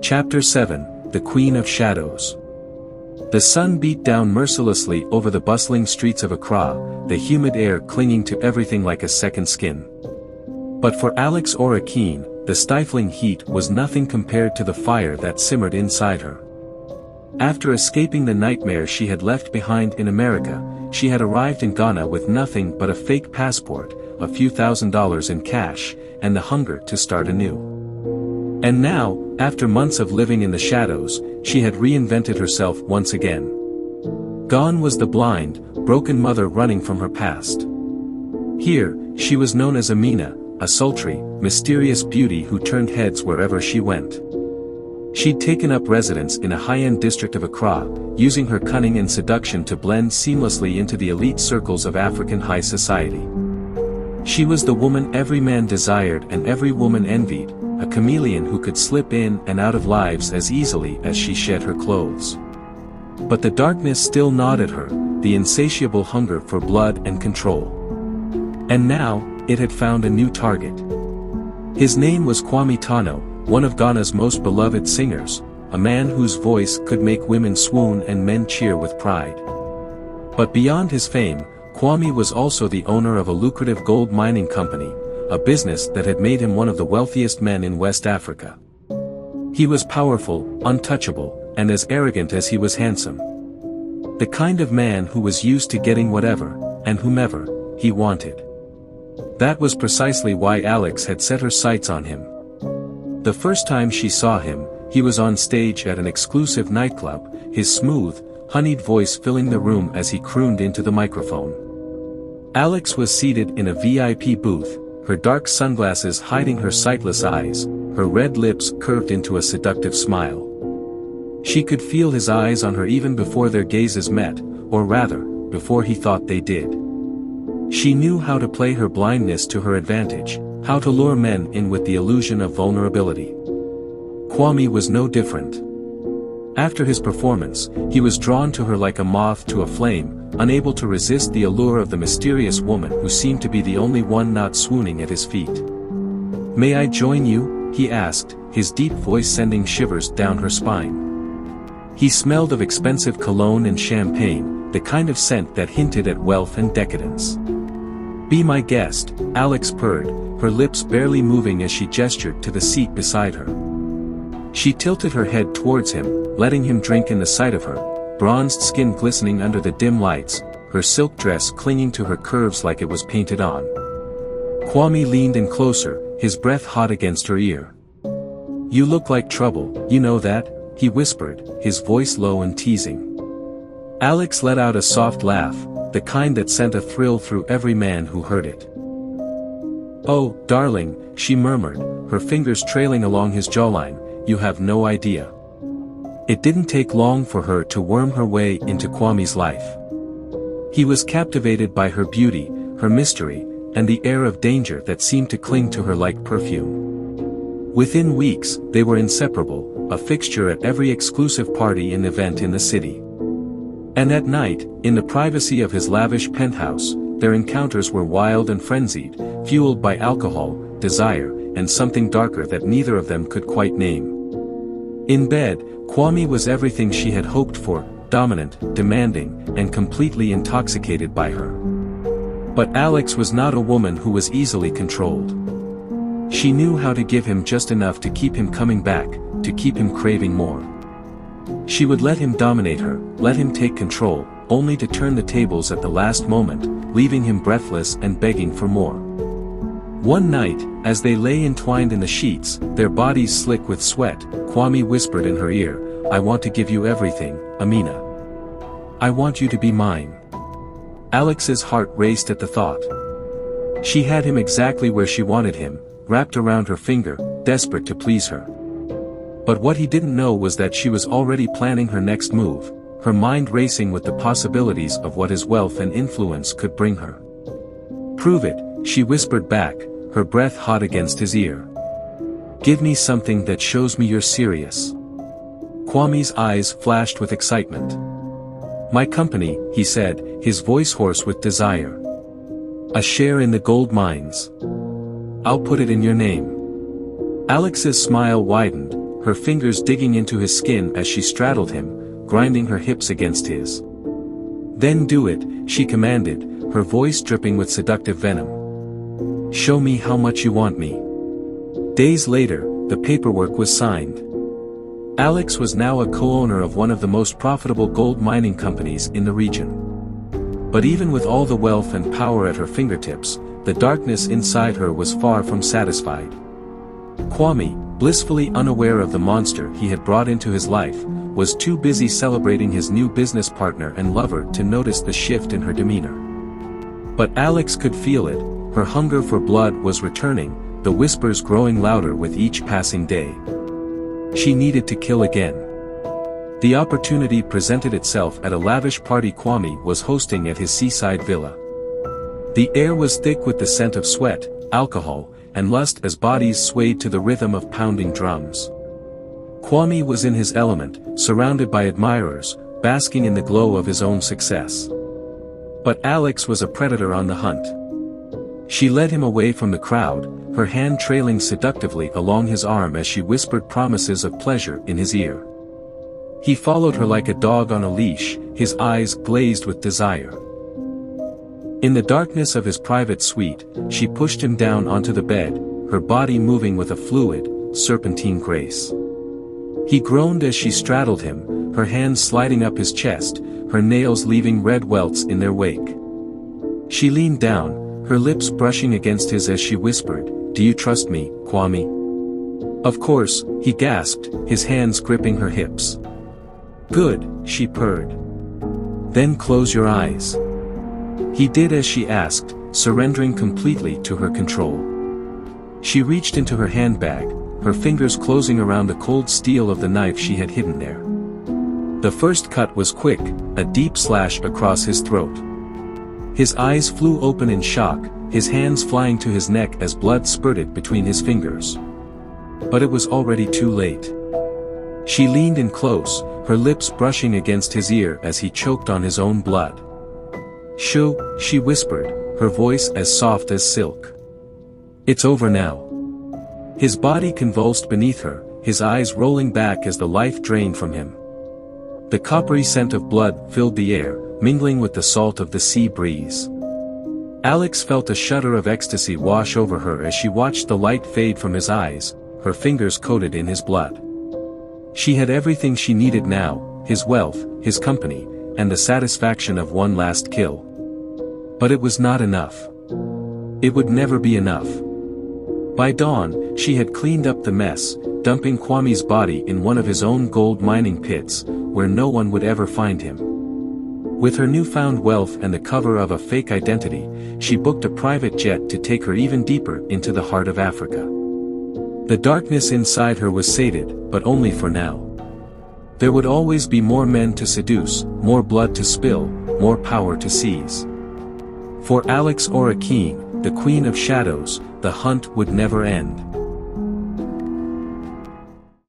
Chapter 7, The Queen of Shadows. The sun beat down mercilessly over the bustling streets of Accra, the humid air clinging to everything like a second skin. But for Alex Keene, the stifling heat was nothing compared to the fire that simmered inside her. After escaping the nightmare she had left behind in America, she had arrived in Ghana with nothing but a fake passport, a few $1,000s in cash, and the hunger to start anew. And now, after months of living in the shadows, she had reinvented herself once again. Gone was the blind, broken mother running from her past. Here, she was known as Amina, a sultry, mysterious beauty who turned heads wherever she went. She'd taken up residence in a high-end district of Accra, using her cunning and seduction to blend seamlessly into the elite circles of African high society. She was the woman every man desired and every woman envied, a chameleon who could slip in and out of lives as easily as she shed her clothes. But the darkness still gnawed at her, the insatiable hunger for blood and control. And now, it had found a new target. His name was Kwame Tano, one of Ghana's most beloved singers, a man whose voice could make women swoon and men cheer with pride. But beyond his fame, Kwame was also the owner of a lucrative gold mining company, a business that had made him one of the wealthiest men in West Africa. He was powerful, untouchable, and as arrogant as he was handsome. The kind of man who was used to getting whatever, and whomever, he wanted. That was precisely why Alex had set her sights on him. The first time she saw him, he was on stage at an exclusive nightclub, his smooth, honeyed voice filling the room as he crooned into the microphone. Alex was seated in a VIP booth, her dark sunglasses hiding her sightless eyes, her red lips curved into a seductive smile. She could feel his eyes on her even before their gazes met, or rather, before he thought they did. She knew how to play her blindness to her advantage, how to lure men in with the illusion of vulnerability. Kwame was no different. After his performance, he was drawn to her like a moth to a flame, unable to resist the allure of the mysterious woman who seemed to be the only one not swooning at his feet. "May I join you?" he asked, his deep voice sending shivers down her spine. He smelled of expensive cologne and champagne, the kind of scent that hinted at wealth and decadence. "Be my guest," Alex purred, her lips barely moving as she gestured to the seat beside her. She tilted her head towards him, letting him drink in the sight of her, bronzed skin glistening under the dim lights, her silk dress clinging to her curves like it was painted on. Kwame leaned in closer, his breath hot against her ear. "You look like trouble, you know that?" he whispered, his voice low and teasing. Alex let out a soft laugh, the kind that sent a thrill through every man who heard it. "Oh, darling," she murmured, her fingers trailing along his jawline, "you have no idea." It didn't take long for her to worm her way into Kwame's life. He was captivated by her beauty, her mystery, and the air of danger that seemed to cling to her like perfume. Within weeks, they were inseparable, a fixture at every exclusive party and event in the city. And at night, in the privacy of his lavish penthouse, their encounters were wild and frenzied, fueled by alcohol, desire, and something darker that neither of them could quite name. In bed, Kwame was everything she had hoped for, dominant, demanding, and completely intoxicated by her. But Alex was not a woman who was easily controlled. She knew how to give him just enough to keep him coming back, to keep him craving more. She would let him dominate her, let him take control, only to turn the tables at the last moment, leaving him breathless and begging for more. One night, as they lay entwined in the sheets, their bodies slick with sweat, Kwame whispered in her ear, "I want to give you everything, Amina. I want you to be mine." Alex's heart raced at the thought. She had him exactly where she wanted him, wrapped around her finger, desperate to please her. But what he didn't know was that she was already planning her next move, her mind racing with the possibilities of what his wealth and influence could bring her. "Prove it," she whispered back, her breath hot against his ear. "Give me something that shows me you're serious." Kwame's eyes flashed with excitement. "My company," he said, his voice hoarse with desire. "A share in the gold mines. I'll put it in your name." Alex's smile widened, her fingers digging into his skin as she straddled him, grinding her hips against his. "Then do it," she commanded, her voice dripping with seductive venom. "Show me how much you want me." Days later, the paperwork was signed. Alex was now a co-owner of one of the most profitable gold mining companies in the region. But even with all the wealth and power at her fingertips, the darkness inside her was far from satisfied. Kwame, blissfully unaware of the monster he had brought into his life, was too busy celebrating his new business partner and lover to notice the shift in her demeanor. But Alex could feel it, her hunger for blood was returning, the whispers growing louder with each passing day. She needed to kill again. The opportunity presented itself at a lavish party Kwame was hosting at his seaside villa. The air was thick with the scent of sweat, alcohol, and lust as bodies swayed to the rhythm of pounding drums. Kwame was in his element, surrounded by admirers, basking in the glow of his own success. But Alex was a predator on the hunt. She led him away from the crowd, her hand trailing seductively along his arm as she whispered promises of pleasure in his ear. He followed her like a dog on a leash, his eyes glazed with desire. In the darkness of his private suite, she pushed him down onto the bed, her body moving with a fluid, serpentine grace. He groaned as she straddled him, her hands sliding up his chest, her nails leaving red welts in their wake. She leaned down, her lips brushing against his as she whispered, "Do you trust me, Kwame?" "Of course," he gasped, his hands gripping her hips. "Good," she purred. "Then close your eyes." He did as she asked, surrendering completely to her control. She reached into her handbag, her fingers closing around the cold steel of the knife she had hidden there. The first cut was quick, a deep slash across his throat. His eyes flew open in shock, his hands flying to his neck as blood spurted between his fingers. But it was already too late. She leaned in close, her lips brushing against his ear as he choked on his own blood. "Shoo," she whispered, her voice as soft as silk. "It's over now." His body convulsed beneath her, his eyes rolling back as the life drained from him. The coppery scent of blood filled the air, mingling with the salt of the sea breeze. Alex felt a shudder of ecstasy wash over her as she watched the light fade from his eyes, her fingers coated in his blood. She had everything she needed now, his wealth, his company, and the satisfaction of one last kill. But it was not enough. It would never be enough. By dawn, she had cleaned up the mess, dumping Kwame's body in one of his own gold mining pits, where no one would ever find him. With her newfound wealth and the cover of a fake identity, she booked a private jet to take her even deeper into the heart of Africa. The darkness inside her was sated, but only for now. There would always be more men to seduce, more blood to spill, more power to seize. For Alex Orakeen, the Queen of Shadows, the hunt would never end.